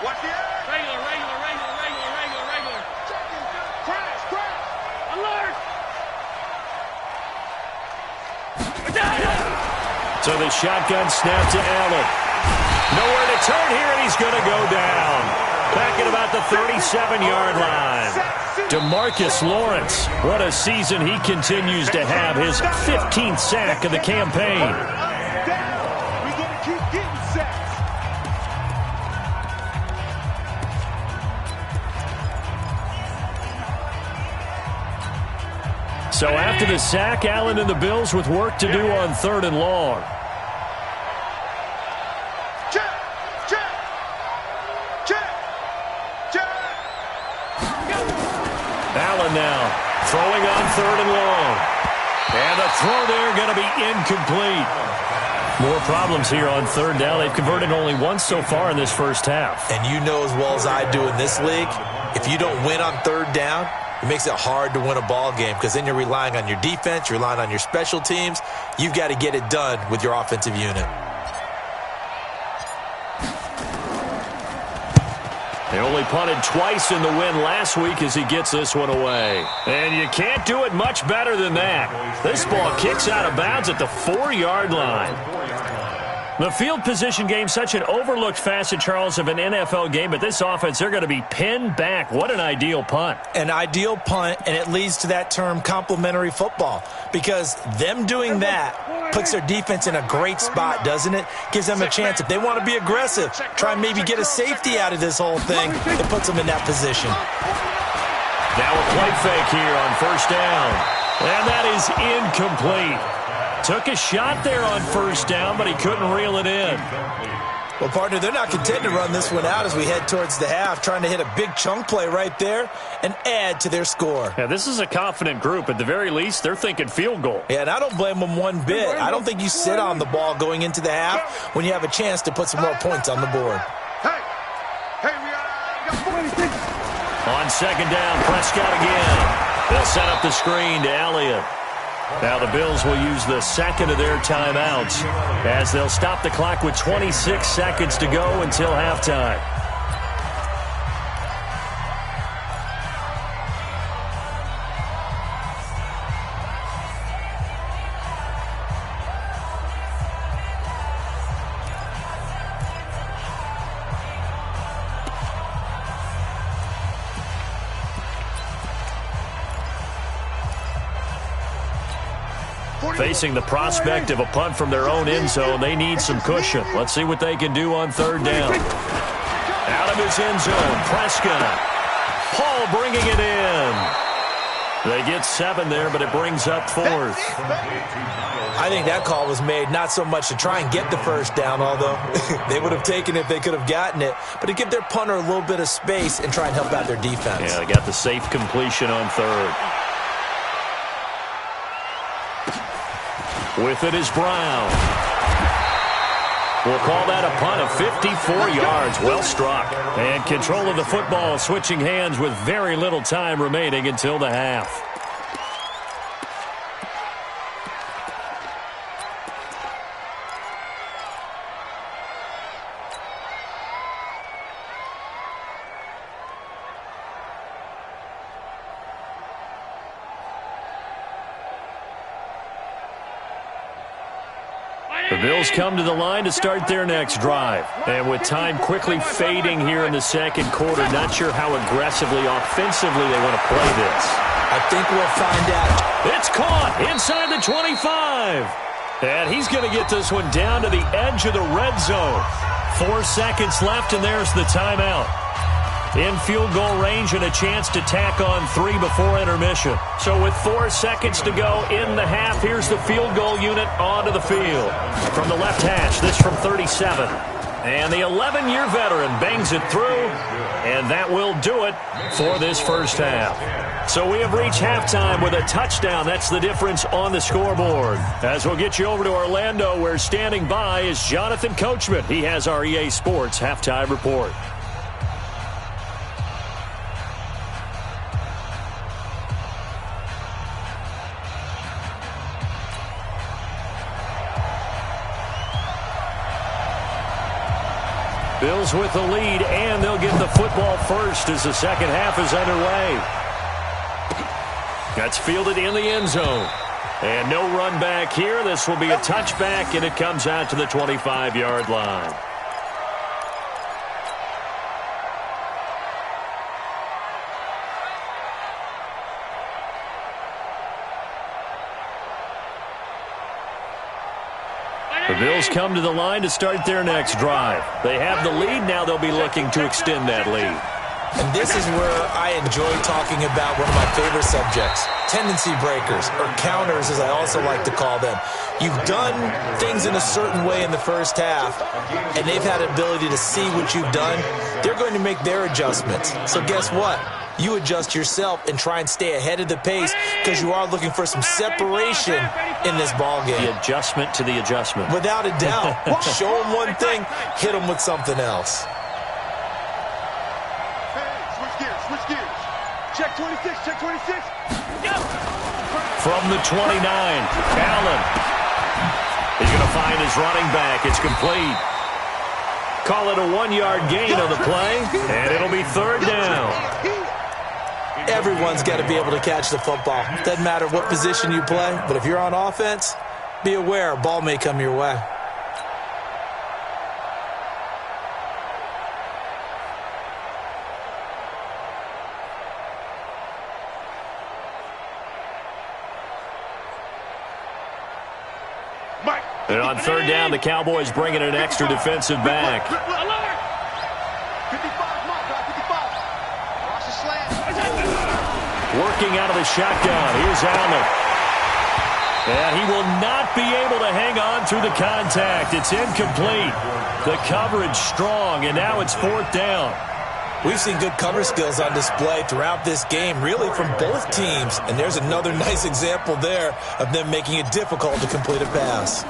Watch the edge. Regular. Crash. Alert! So the shotgun snap to Allen. Nowhere to turn here, and he's going to go down. Back at about the 37-yard line. DeMarcus Lawrence, what a season he continues to have. His 15th sack of the campaign. We're going to keep getting sacks. So after the sack, Allen and the Bills with work to do on 3rd and long. Allen now throwing on 3rd and long. And the throw there going to be incomplete. More problems here on 3rd down. They've converted only once so far in this first half. And you know as well as I do in this league, if you don't win on 3rd down, it makes it hard to win a ball game because then you're relying on your defense, you're relying on your special teams. You've got to get it done with your offensive unit. They only punted twice in the win last week as he gets this one away. And you can't do it much better than that. This ball kicks out of bounds at the 4-yard line. The field position game, such an overlooked facet, Charles, of an NFL game, but this offense, they're going to be pinned back. What an ideal punt. An ideal punt, and it leads to that term complementary football, because them doing that puts their defense in a great spot, doesn't it? Gives them a chance. If they want to be aggressive, try and maybe get a safety out of this whole thing, it puts them in that position. Now a play fake here on 1st down, and that is incomplete. Took a shot there on 1st down, but he couldn't reel it in. Well, partner, they're not content to run this one out as we head towards the half, trying to hit a big chunk play right there and add to their score. Yeah, this is a confident group. At the very least, they're thinking field goal. Yeah, and I don't blame them one bit. I don't think you sit on the ball going into the half when you have a chance to put some more points on the board. Hey, we got 46. On 2nd down, Prescott again. They'll set up the screen to Elliott. Now the Bills will use the second of their timeouts as they'll stop the clock with 26 seconds to go until halftime. Facing the prospect of a punt from their own end zone, they need some cushion. Let's see what they can do on 3rd down. Out of his end zone, Prescott. Paul bringing it in. They get 7 there, but it brings up 4th. I think that call was made not so much to try and get the 1st down, although they would have taken it if they could have gotten it, but to give their punter a little bit of space and try and help out their defense. Yeah, they got the safe completion on 3rd. With it is Brown. We'll call that a punt of 54 yards. Well struck. And control of the football switching hands with very little time remaining until the half. The Bills come to the line to start their next drive. And with time quickly fading here in the 2nd quarter, not sure how aggressively, offensively they want to play this. I think we'll find out. It's caught inside the 25. And he's going to get this one down to the edge of the red zone. 4 seconds left, and there's the timeout. In field goal range and a chance to tack on 3 before intermission. So with 4 seconds to go in the half, here's the field goal unit onto the field. From the left hash, this from 37. And the 11-year veteran bangs it through, and that will do it for this first half. So we have reached halftime with a touchdown. That's the difference on the scoreboard. As we'll get you over to Orlando, where standing by is Jonathan Coachman. He has our EA Sports halftime report. Bills with the lead, and they'll get the football first as the second half is underway. That's fielded in the end zone. And no run back here. This will be a touchback, and it comes out to the 25-yard line. The Bills come to the line to start their next drive. They have the lead. Now they'll be looking to extend that lead. And this is where I enjoy talking about one of my favorite subjects, tendency breakers, or counters as I also like to call them. You've done things in a certain way in the first half, and they've had the ability to see what you've done. They're going to make their adjustments. So guess what? You adjust yourself and try and stay ahead of the pace because you are looking for some separation in this ball game. The adjustment to the adjustment. Without a doubt. Show them one thing, hit them with something else. Switch gears. Check 26, check 26. From the 29, Allen. He's going to find his running back. It's complete. Call it a 1-yard gain on the play, and it'll be third down. Everyone's got to be able to catch the football. Doesn't matter what position you play, but if you're on offense, be aware a ball may come your way. And on third down, the Cowboys bring in an extra defensive back. 55, Watch the slant. Working out of the shotgun. Here's Allen. And he will not be able to hang on through the contact. It's incomplete. The coverage strong, and now it's fourth down. We've seen good cover skills on display throughout this game, really from both teams. And there's another nice example there of them making it difficult to complete a pass.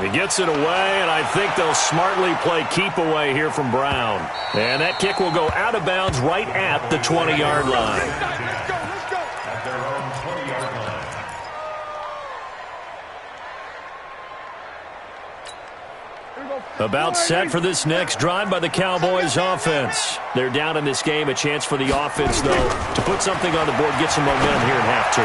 He gets it away, and I think they'll smartly play keep away here from Brown. And that kick will go out of bounds right at the 20-yard line. Let's go. At their own 20-yard line. About set for this next drive by the Cowboys offense. They're down in this game. A chance for the offense, though, to put something on the board, get some momentum here in half two.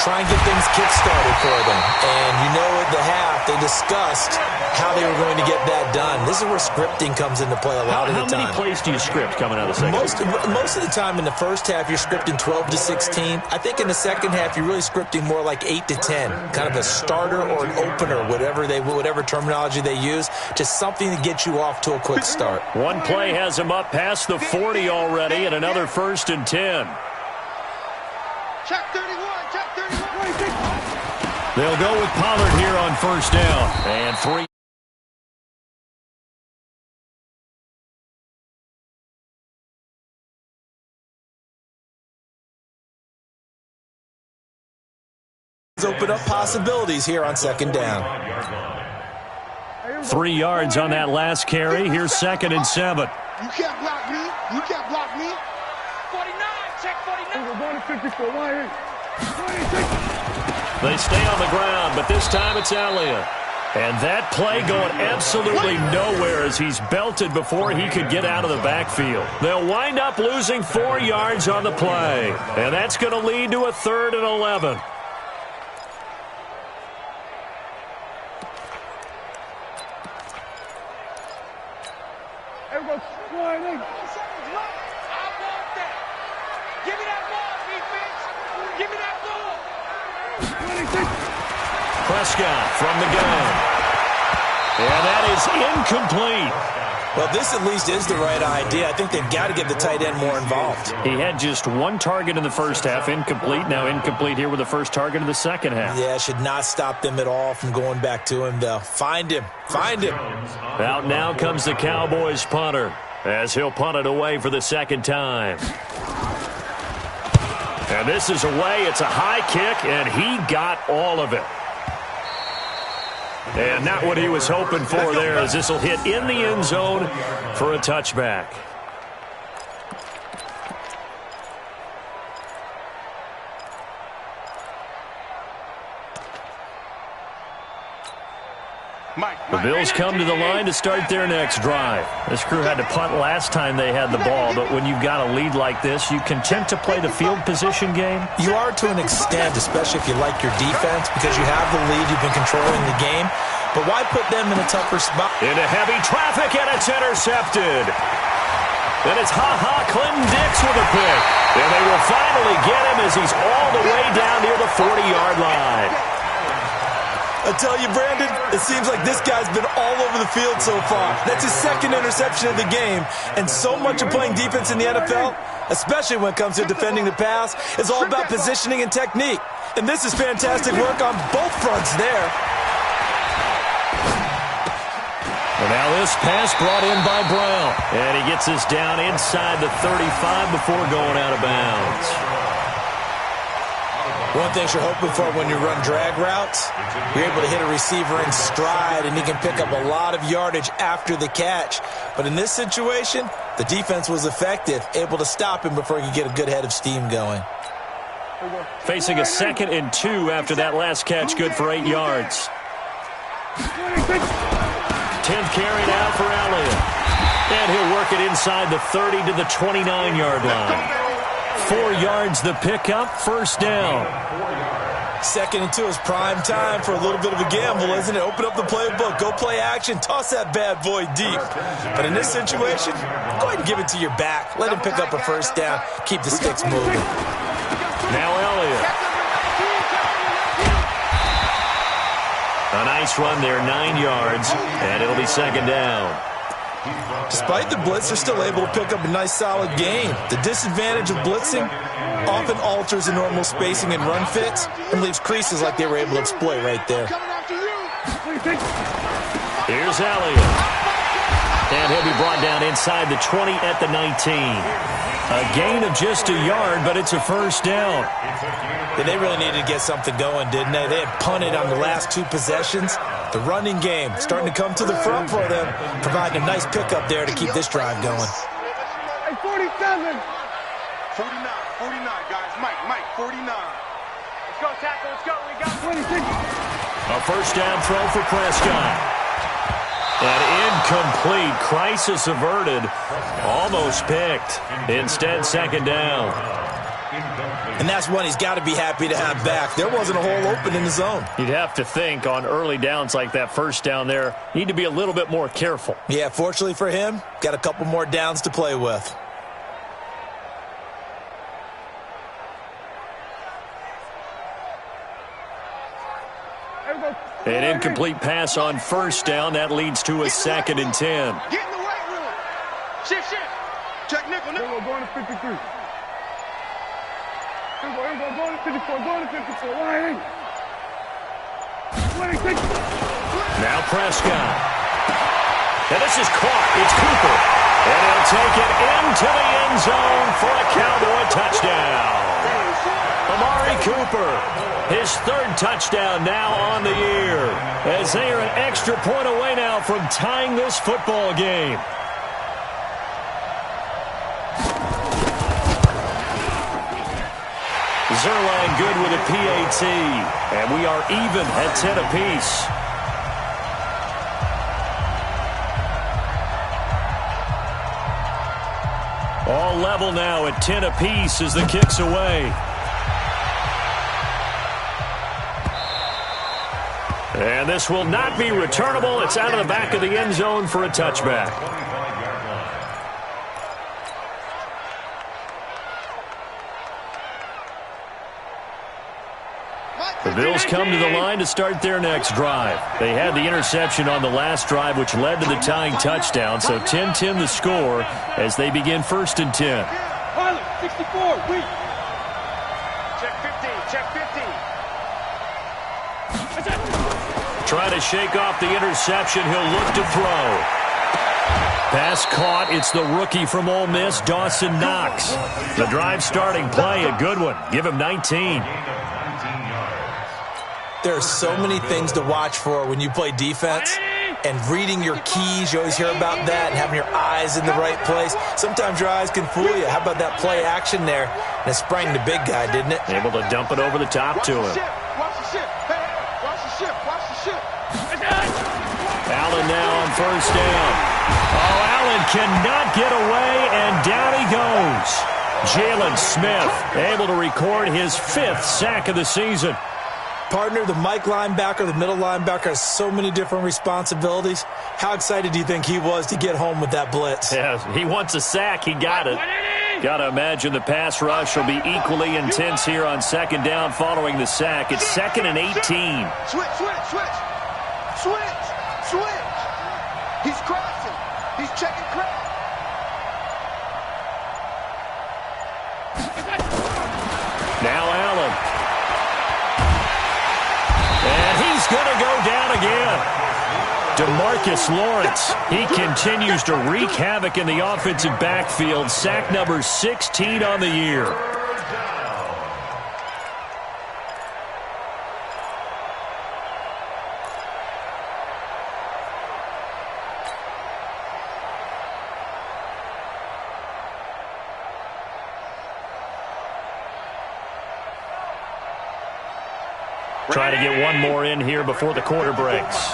Try and get things kick-started for them. And you know at the half, they discussed how they were going to get that done. This is where scripting comes into play a lot of the time. How many plays do you script coming out of the second? Most of the time in the first half, you're scripting 12 to 16. I think in the second half, you're really scripting more like 8 to 10. Kind of a starter or an opener, whatever terminology they use. Just something to get you off to a quick start. One play has him up past the 40 already, and another 1st and 10. Check 31. They'll go with Pollard here on first down. And 3. Open up possibilities here on second down. 3 yards on that last carry. Here's 2nd and 7. You can't block me. 49. Check 49. We're going to 54. 26. They stay on the ground, but this time it's Elliott. And that play going absolutely nowhere as he's belted before he could get out of the backfield. They'll wind up losing 4 yards on the play. And that's going to lead to a 3rd and 11. Prescott from the gun. And that is incomplete. Well, this at least is the right idea. I think they've got to get the tight end more involved. He had just 1 target in the first half, incomplete. Now incomplete here with the first target of the second half. Yeah, should not stop them at all from going back to him, though. Find him. Out now comes the Cowboys punter as he'll punt it away for the second time. And this is away. It's a high kick, and he got all of it. And not what he was hoping for there, as this will hit in the end zone for a touchback. The Bills come to the line to start their next drive. This crew had to punt last time they had the ball, but when you've got a lead like this, you content to play the field position game? You are to an extent, especially if you like your defense, because you have the lead, you've been controlling the game. But why put them in a tougher spot? Into heavy traffic, and it's intercepted. And it's Clinton Dix with a pick. And they will finally get him as he's all the way down near the 40-yard line. I tell you, Brandon, it seems like this guy's been all over the field so far. That's his second interception of the game. And so much of playing defense in the NFL, especially when it comes to defending the pass, is all about positioning and technique. And this is fantastic work on both fronts there. Well, now this pass brought in by Brown. And he gets this down inside the 35 before going out of bounds. One thing you're hoping for when you run drag routes, you're able to hit a receiver in stride, and he can pick up a lot of yardage after the catch. But in this situation, the defense was effective, able to stop him before he could get a good head of steam going. Facing a 2nd and 2 after that last catch, good for 8 yards. 10th carry now for Elliott. And he'll work it inside the 30 to the 29-yard line. 4 yards the pickup, first down. 2nd and 2 is prime time for a little bit of a gamble, isn't it? Open up the playbook, go play action, toss that bad boy deep. But in this situation, go ahead and give it to your back. Let him pick up a first down, keep the sticks moving. Now Elliott. A nice run there, 9 yards, and it'll be 2nd down. Despite the blitz, they're still able to pick up a nice, solid gain. The disadvantage of blitzing often alters the normal spacing and run fits and leaves creases like they were able to exploit right there. Here's Elliott. And he'll be brought down inside the 20 at the 19. A gain of just a yard, but it's a first down. They really needed to get something going, didn't they? They had punted on the last 2 possessions. The running game starting to come to the front for them, providing a nice pickup there to keep this drive going. Hey, 47. 49, guys. Mike, 49. Let's go, tackle, let's go. We got 26. A first down throw for Prescott. An incomplete, crisis averted, almost picked. Instead, 2nd down. And that's one he's got to be happy to have back. There wasn't a hole open in the zone. You'd have to think on early downs like that first down there, need to be a little bit more careful. Yeah, fortunately for him, got a couple more downs to play with. An incomplete pass on first down. That leads to a 2nd and 10. Get in the right room. Shift. Check nickel. Going to 53. Going to 54. Going to 54. Right. 26. Now Prescott. And this is caught. It's Cooper. And he'll take it into the end zone for a Cowboy touchdown. Amari Cooper. His 3rd touchdown now on the year, as they are an extra point away now from tying this football game. Zerline good with a PAT, and we are even at 10 apiece. All level now at 10 apiece as the kick's away. And this will not be returnable. It's out of the back of the end zone for a touchback. The Bills come to the line to start their next drive. They had the interception on the last drive, which led to the tying touchdown. So 10-10 the score as they begin 1st and 10. 64, wait. Check 15, check 15. Trying to shake off the interception. He'll look to throw. Pass caught. It's the rookie from Ole Miss, Dawson Knox. The drive starting play, a good one. Give him 19. There are so many things to watch for when you play defense. And reading your keys, you always hear about that, and having your eyes in the right place. Sometimes your eyes can fool you. How about that play action there? And it sprang the big guy, didn't it? Able to dump it over the top to him. Watch the ship. Hey, watch the ship. Watch the ship. Allen now on first down. Oh, Allen cannot get away, and down he goes. Jalen Smith able to record his 5th sack of the season. Partner, the Mike linebacker, the middle linebacker has so many different responsibilities. How excited do you think he was to get home with that blitz? Yeah, he wants a sack. He got it. Got to imagine the pass rush will be equally intense here on second down following the sack. It's 2nd and 18. Switch. He's crossing. He's checking crack. Now Allen. And he's going to go down again. DeMarcus Lawrence, he continues to wreak havoc in the offensive backfield. Sack number 16 on the year. Try to get one more in here before the quarter breaks.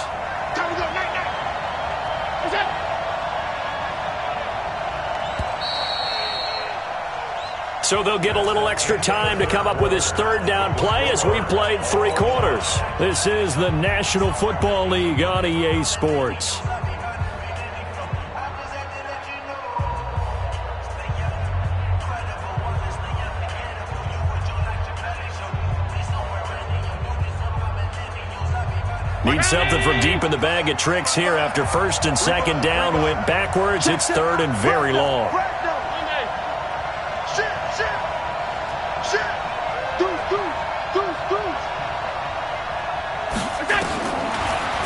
So they'll get a little extra time to come up with his 3rd down play as we've played 3 quarters. This is the National Football League on EA Sports. Need something from deep in the bag of tricks here after 1st and 2nd down went backwards. It's 3rd and very long.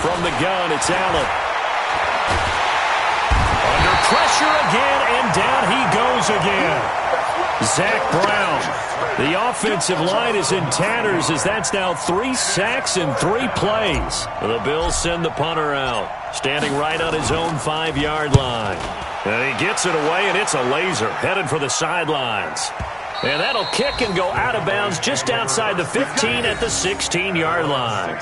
From the gun, it's Allen. Under pressure again, and down he goes again. Zach Brown. The offensive line is in tatters as that's now 3 sacks in 3 plays. The Bills send the punter out, standing right on his own 5-yard line. And he gets it away, and it's a laser, headed for the sidelines. And that'll kick and go out of bounds just outside the 15 at the 16-yard line.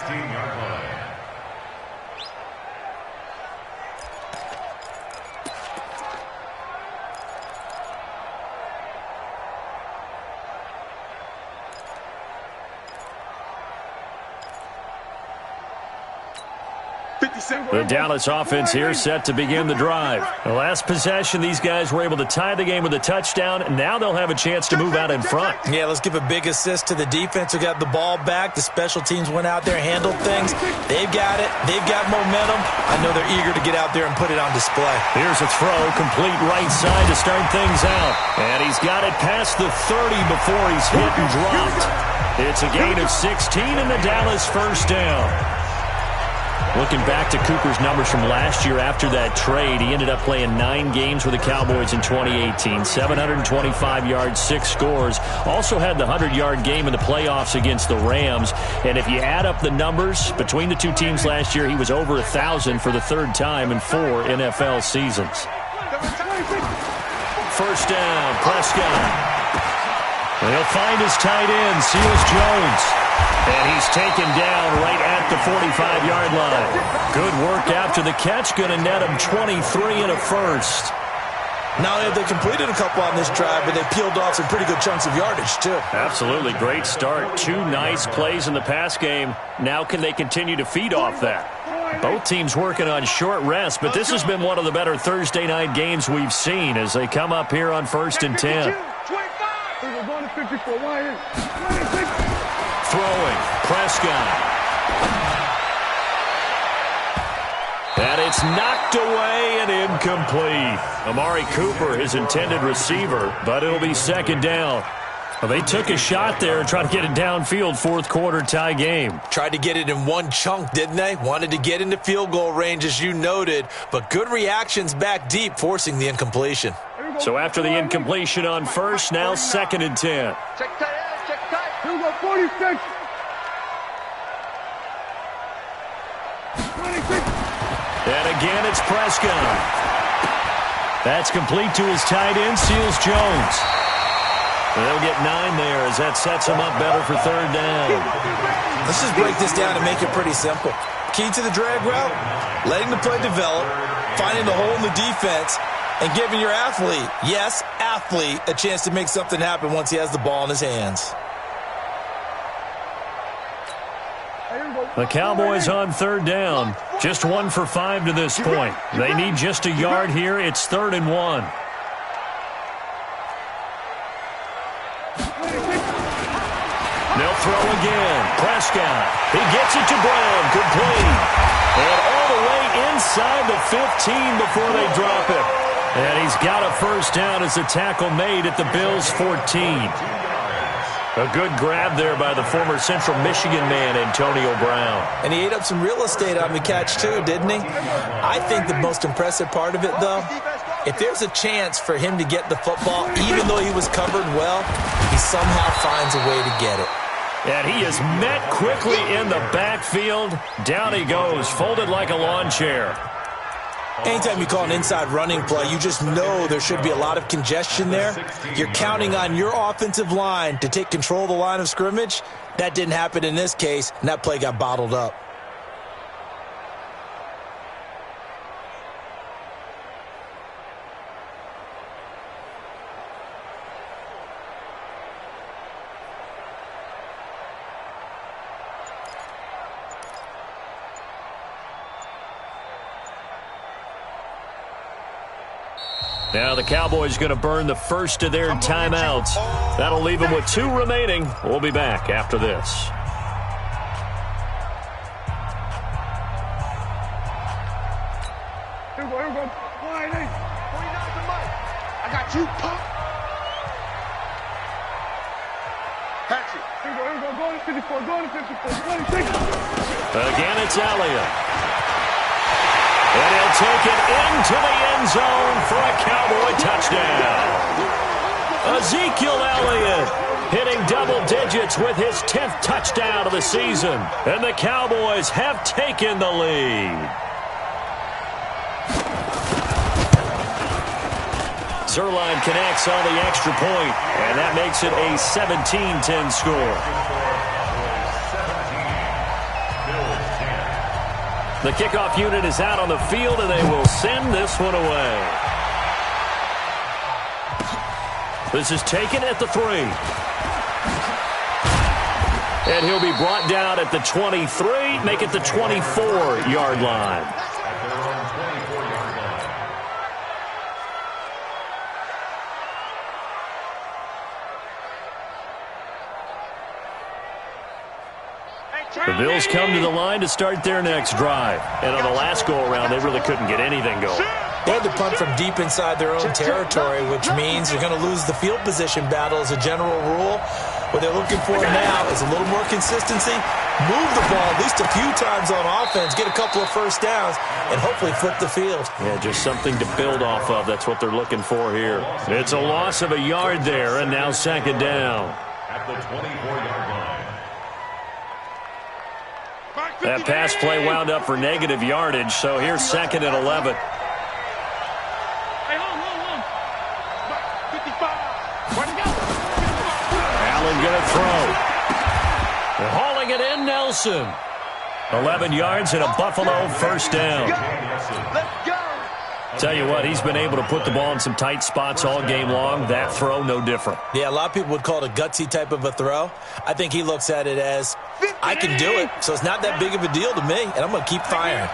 The Dallas offense here set to begin the drive. The last possession, these guys were able to tie the game with a touchdown, and now they'll have a chance to move out in front. Yeah, let's give a big assist to the defense who got the ball back. The special teams went out there, handled things. They've got it. They've got momentum. I know they're eager to get out there and put it on display. Here's a throw, complete right side to start things out. And he's got it past the 30 before he's hit and dropped. It's a gain of 16 and the Dallas 1st down. Looking back to Cooper's numbers from last year after that trade, he ended up playing 9 games with the Cowboys in 2018. 725 yards, 6 scores. Also had the 100-yard game in the playoffs against the Rams. And if you add up the numbers between the 2 teams last year, he was over 1,000 for the 3rd time in 4 NFL seasons. 1st down, Prescott. He'll find his tight end, Seals Jones. And he's taken down right at the 45-yard line. Good work after the catch. Going to net him 23 and a 1st. Not only have they completed a couple on this drive, but they peeled off some pretty good chunks of yardage, too. Absolutely. Great start. 2 nice plays in the pass game. Now can they continue to feed off that? Both teams working on short rest, but this has been one of the better Thursday night games we've seen as they come up here on 1st and 10. Throwing, Prescott. And it's knocked away and incomplete. Amari Cooper, his intended receiver, but it'll be 2nd down. Well, they took a shot there and tried to get it downfield, 4th quarter tie game. Tried to get it in one chunk, didn't they? Wanted to get into field goal range, as you noted, but good reactions back deep, forcing the incompletion. So after the incompletion on 1st, now 2nd and 10. Check tight. Here we go, 46. 26. And again, it's Prescott. That's complete to his tight end, Seals Jones. They'll get 9 there as that sets them up better for 3rd down. Let's just break this down and make it pretty simple. Key to the drag route, letting the play develop, finding the hole in the defense, and giving your athlete, yes, athlete, a chance to make something happen once he has the ball in his hands. The Cowboys on third down. Just 1 for 5 to this point. They need just a yard here. It's 3rd and 1. They'll throw again. Prescott. He gets it to Brown. Complete. And all the way inside the 15 before they drop it. And he's got a first down as the tackle made at the Bills' 14. A good grab there by the former Central Michigan man, Antonio Brown. And he ate up some real estate on the catch, too, didn't he? I think the most impressive part of it, though, if there's a chance for him to get the football, even though he was covered well, he somehow finds a way to get it. And he is met quickly in the backfield. Down he goes, folded like a lawn chair. Anytime you call an inside running play, you just know there should be a lot of congestion there. You're counting on your offensive line to take control of the line of scrimmage. That didn't happen in this case, and that play got bottled up. Now the Cowboys going to burn the first of their timeouts. That'll leave them with 2 remaining. We'll be back after this. Here we go. 49 to Mike. I got you, punk. Catch it. Here we go. Go to 54. Go to 54. 26. Again, it's Elliott. And he'll take it into the end zone for a Cowboy touchdown. Ezekiel Elliott hitting double digits with his 10th touchdown of the season. And the Cowboys have taken the lead. Zerline connects on the extra point, and that makes it a 17-10 score. The kickoff unit is out on the field, and they will send this one away. This is taken at the 3. And he'll be brought down at the 23, make it the 24-yard line. The Bills come to the line to start their next drive. And on the last go-around, they really couldn't get anything going. They had to punt from deep inside their own territory, which means they're going to lose the field position battle as a general rule. What they're looking for now is a little more consistency, move the ball at least a few times on offense, get a couple of first downs, and hopefully flip the field. Yeah, just something to build off of. That's what they're looking for here. It's a loss of a yard there, and now 2nd down. At the 24-yard line. That pass play wound up for negative yardage, so here's 2nd and 11. Hey, hold. 55. Where'd he go? Allen going to throw. They're hauling it in, Nelson. 11 yards and a Buffalo first down. Let's go. Tell you what, he's been able to put the ball in some tight spots all game long. That throw, no different. Yeah, a lot of people would call it a gutsy type of a throw. I think he looks at it as, I can do it, so it's not that big of a deal to me, and I'm going to keep firing.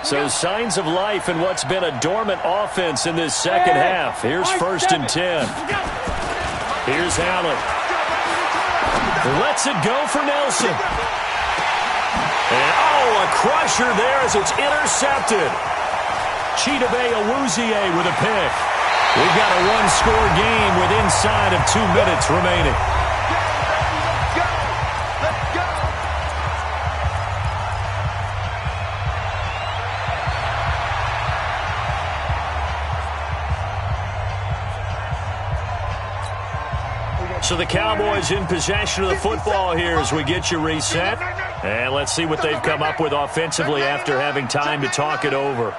So signs of life in what's been a dormant offense in this second half. Here's 1st and 10. Here's Allen. Lets it go for Nelson. And, a crusher there as it's intercepted. Chidobe Awuzie with a pick. We've got a one-score game with inside of 2 minutes remaining. Let's go. So the Cowboys in possession of the football here as we get you reset. And let's see what they've come up with offensively after having time to talk it over.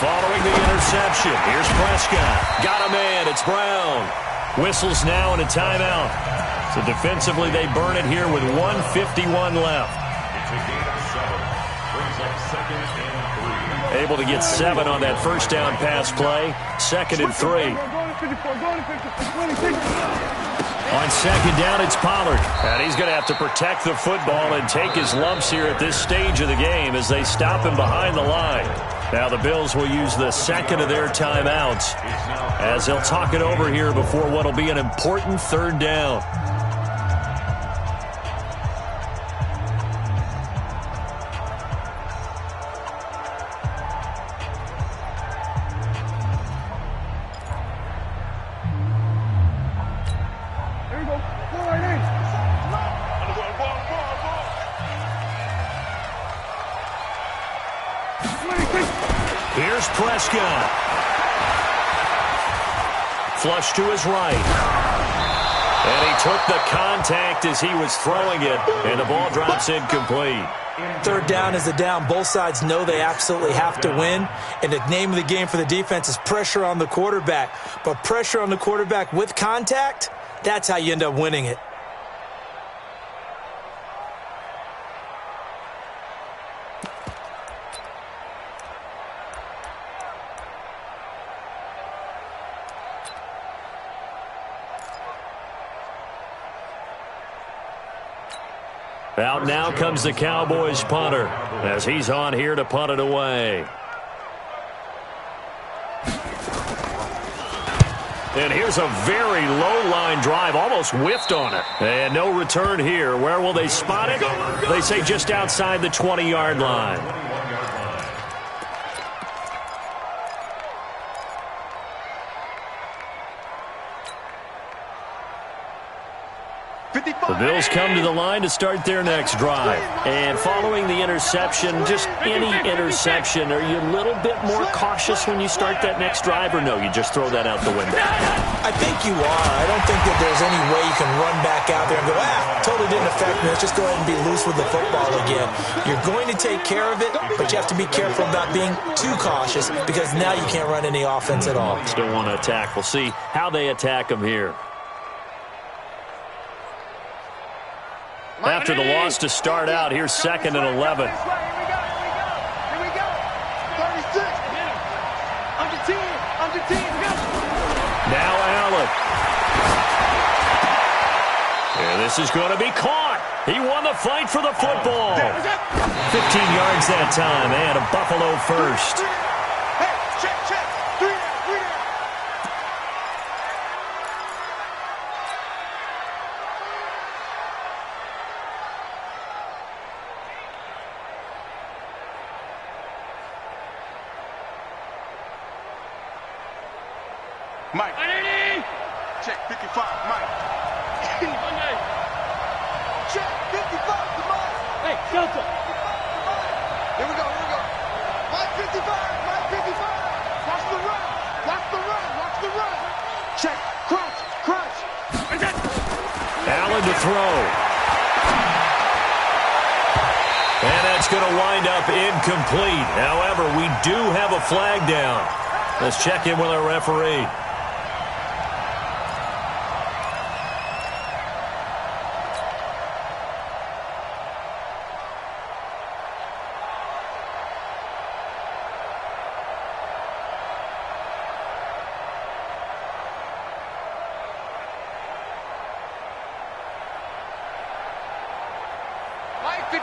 Following the interception, here's Prescott. Got a man, it's Brown. Whistles now and a timeout. So defensively they burn it here with 1:51 left. to gain of 7. Brings up 2nd and 3. Able to get 7 on that first down pass play. 2nd and 3. On 2nd down, it's Pollard. And he's going to have to protect the football and take his lumps here at this stage of the game as they stop him behind the line. Now the Bills will use the second of their timeouts as they'll talk it over here before what will be an important 3rd down. Here's Prescott. Flush to his right. And he took the contact as he was throwing it, and the ball drops incomplete. 3rd down is a down. Both sides know they absolutely have to win, and the name of the game for the defense is pressure on the quarterback. But pressure on the quarterback with contact, that's how you end up winning it. Out now comes the Cowboys punter as he's on here to punt it away. And here's a very low line drive, almost whiffed on it. And no return here. Where will they spot it? They say just outside the 20-yard line. The Bills come to the line to start their next drive. And following the interception, just any interception, are you a little bit more cautious when you start that next drive, or no, you just throw that out the window? I think you are. I don't think that there's any way you can run back out there and go, totally didn't affect me. Let's just go ahead and be loose with the football again. You're going to take care of it, but you have to be careful about being too cautious because now you can't run any offense at all. Still want to attack. We'll see how they attack them here. After the loss to start out, here's 2nd and 11. Here we go. 36. Under 10. Now Allen. And this is going to be caught. He won the fight for the football. 15 yards that time, and a Buffalo first. Hey, check. 3 down. Mike. Check 55, Mike. Check 55 to Mike. Hey, Delta. Here we go. Mike 55. Watch the run. Check. Crunch. Allen to throw. And that's going to wind up incomplete. However, we do have a flag down. Let's check in with our referee.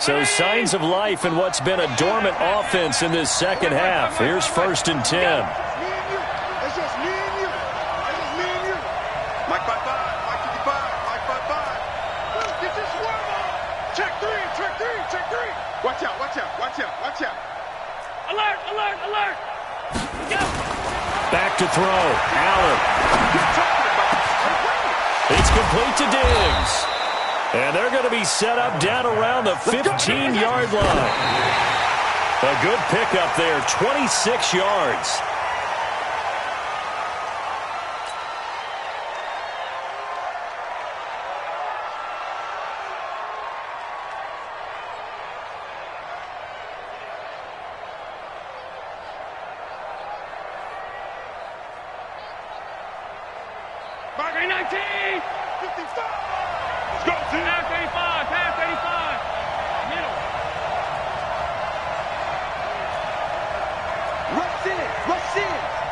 So signs of life in what's been a dormant offense in this second half. Here's 1st and 10. It's just me and you. Mike 55. Get this swerve on. Check three. Watch out. Alert. Go. Back to throw. Allen. It's complete to Diggs. And they're going to be set up down around the 15-yard line. A good pickup there, 26 yards. Marker 19. 55. Let's go, team. Pass 85. Middle.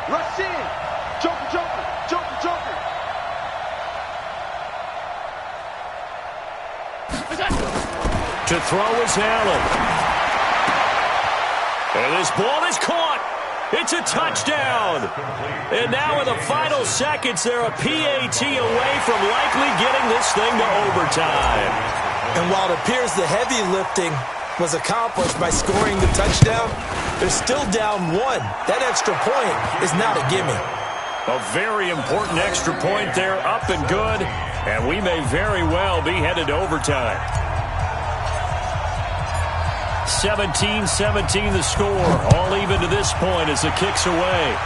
Rush in. Joker, joker, joker, joker. To throw is Allen. And this ball is caught. It's a touchdown. And now in the final seconds, they're a PAT away from likely getting this thing to overtime. And while it appears the heavy lifting was accomplished by scoring the touchdown, they're still down one. That extra point is not a gimme. A very important extra point there, up and good. And we may very well be headed to overtime. 17-17 the score. All even to this point as the kick's away.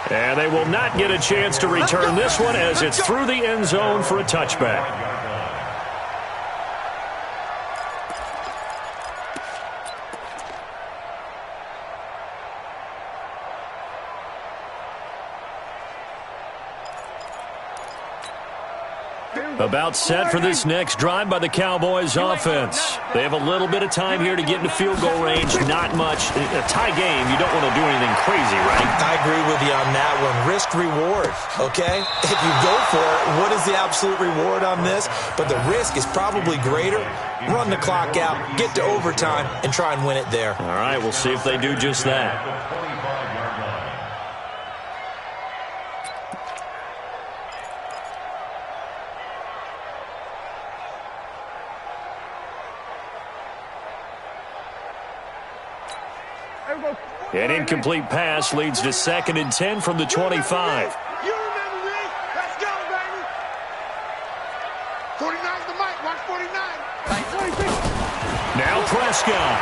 And they will not get a chance to return this one as it's through the end zone for a touchback. About set for this next drive by the Cowboys offense. They have a little bit of time here to get into field goal range. Not much. A tie game, you don't want to do anything crazy, right? I agree with you on that one. Risk reward, okay? If you go for it, what is the absolute reward on this? But the risk is probably greater. Run the clock out, get to overtime, and try and win it there. All right, we'll see if they do just that. An incomplete pass leads to 2nd and 10 from the 25. You remember me? Let's go, baby. 49's the mic. Watch 49. Now Prescott.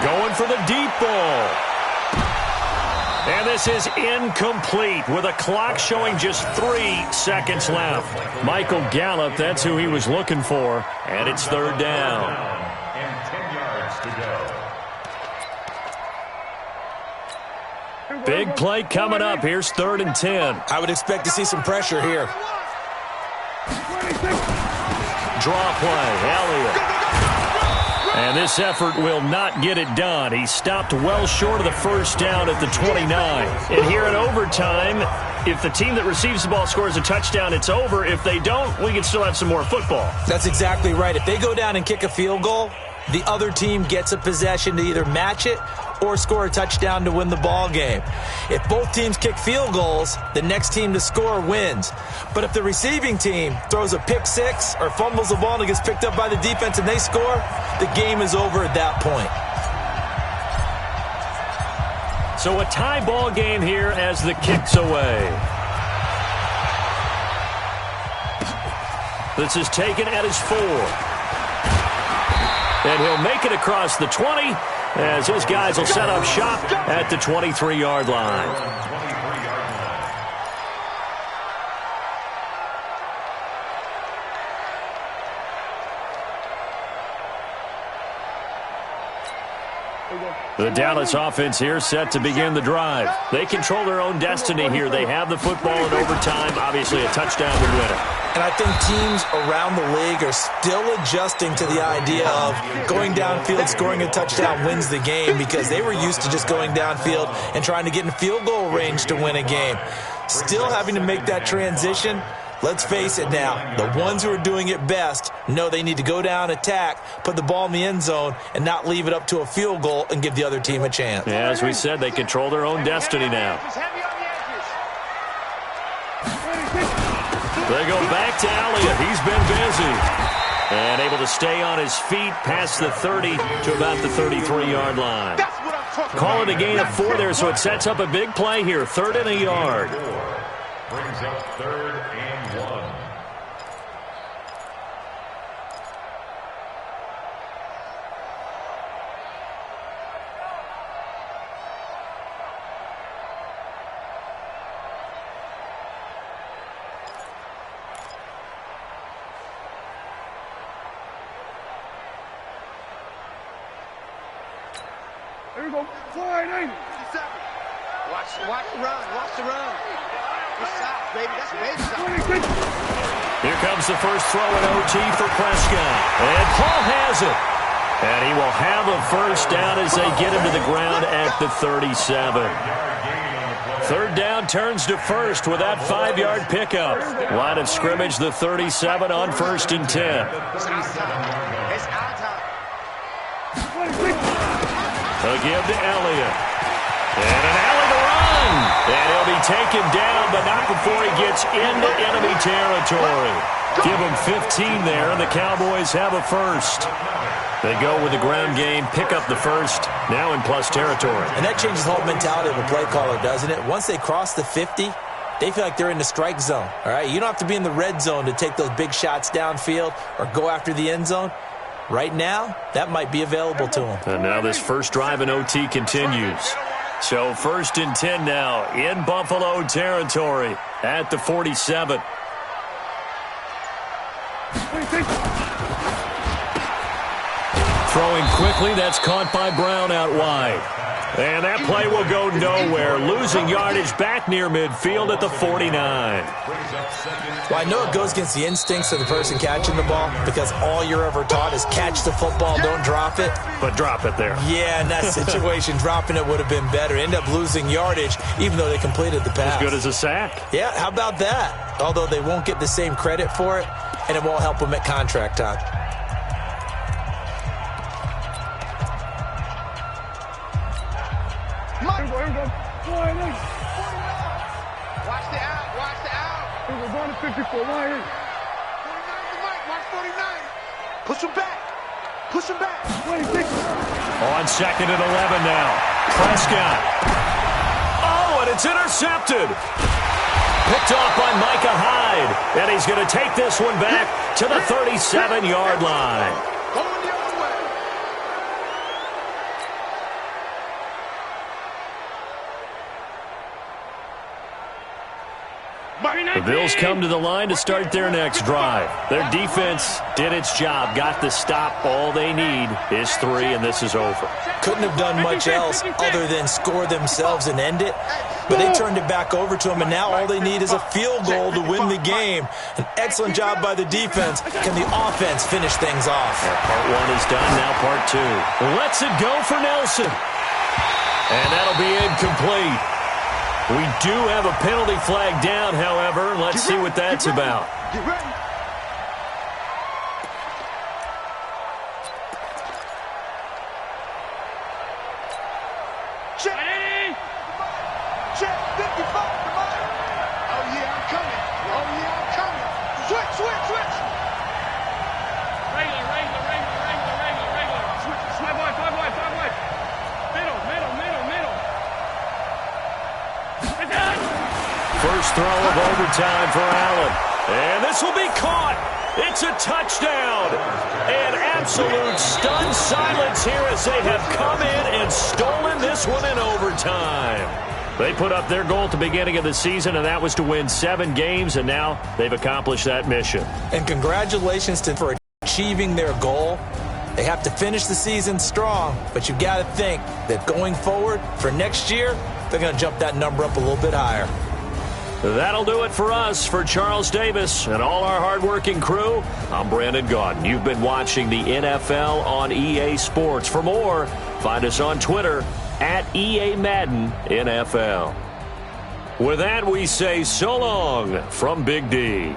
Going for the deep ball. And this is incomplete with a clock showing just 3 seconds left. Michael Gallup, that's who he was looking for. And it's 3rd down. And 10 yards to go. Big play coming up. Here's 3rd and 10. I would expect to see some pressure here. Draw play, Elliott. And this effort will not get it done. He stopped well short of the 1st down at the 29. And here in overtime, if the team that receives the ball scores a touchdown, it's over. If they don't, we can still have some more football. That's exactly right. If they go down and kick a field goal, the other team gets a possession to either match it or score a touchdown to win the ball game. If both teams kick field goals, the next team to score wins. But if the receiving team throws a pick six or fumbles the ball and it gets picked up by the defense and they score, the game is over at that point. So a tie ball game here as the kick's away. This is taken at his 4. And he'll make it across the 20 as his guys will set up shop at the 23-yard line. The Dallas offense here set to begin the drive. They control their own destiny here. They have the football in overtime. Obviously, a touchdown would win it. And I think teams around the league are still adjusting to the idea of going downfield, scoring a touchdown wins the game, because they were used to just going downfield and trying to get in field goal range to win a game. Still having to make that transition. Let's face it now, the ones who are doing it best know they need to go down, attack, put the ball in the end zone, and not leave it up to a field goal and give the other team a chance. Yeah, as we said, they control their own destiny now. They go back to Elliott. He's been busy. And able to stay on his feet past the 30 to about the 33-yard line. Call it a gain of 4 there, so it sets up a big play here. 3rd and a yard. Brings up 3rd and 1. Here we go. 480. Watch the run. Watch the run. Baby, that's baby. Here comes the first throw at OT for Prescott. And Paul has it. And he will have a first down as they get him to the ground at the 37. Third down turns to first with that 5-yard pickup. Line of scrimmage, the 37 on 1st and 10. A give to Elliott. And an alley to run. And he'll be taken down, but not before he gets into enemy territory. Give him 15 there, and the Cowboys have a first. They go with the ground game, pick up the first, now in plus territory. And that changes the whole mentality of a play caller, doesn't it? Once they cross the 50, they feel like they're in the strike zone. All right, you don't have to be in the red zone to take those big shots downfield or go after the end zone. Right now, that might be available to them. And now this first drive in OT continues. So 1st and 10 now in Buffalo territory at the 47. Throwing quickly, that's caught by Brown out wide. And that play will go nowhere. Losing yardage back near midfield at the 49. Well, I know it goes against the instincts of the person catching the ball because all you're ever taught is catch the football, don't drop it. But drop it there. Yeah, in that situation, dropping it would have been better. End up losing yardage even though they completed the pass. As good as a sack. Yeah, how about that? Although they won't get the same credit for it, and it won't help them at contract time. Watch the out, watch the out. We're going to 54, why 49 to Mike, watch 49. Push him back, push him back. 26. On 2nd and 11 now. Prescott. Oh, and it's intercepted. Picked off by Micah Hyde. And he's going to take this one back to the 37-yard line. Going the other way. The Bills come to the line to start their next drive. Their defense did its job, got the stop. All they need is 3, and this is over. Couldn't have done much else other than score themselves and end it, but they turned it back over to them, and now all they need is a field goal to win the game. An excellent job by the defense. Can the offense finish things off? Part 1 is done, now part 2. Lets it go for Nelson. And that'll be incomplete. We do have a penalty flag down, however. Let's see what that's about. Get ready. Check. Check. 55. Oh, yeah, I'm coming. Oh, yeah, I'm coming. Switch. Regular. Switch. 5 wide. Middle. First throw of overtime for Allen. And this will be caught. It's a touchdown. And absolute stunned silence here as they have come in and stolen this one in overtime. They put up their goal at the beginning of the season, and that was to win 7 games, and now they've accomplished that mission. And congratulations to them for achieving their goal. They have to finish the season strong, but you've got to think that going forward for next year, they're going to jump that number up a little bit higher. That'll do it for us. For Charles Davis and all our hardworking crew, I'm Brandon Gaudin. You've been watching the NFL on EA Sports. For more, find us on Twitter at EA Madden NFL. With that, we say so long from Big D.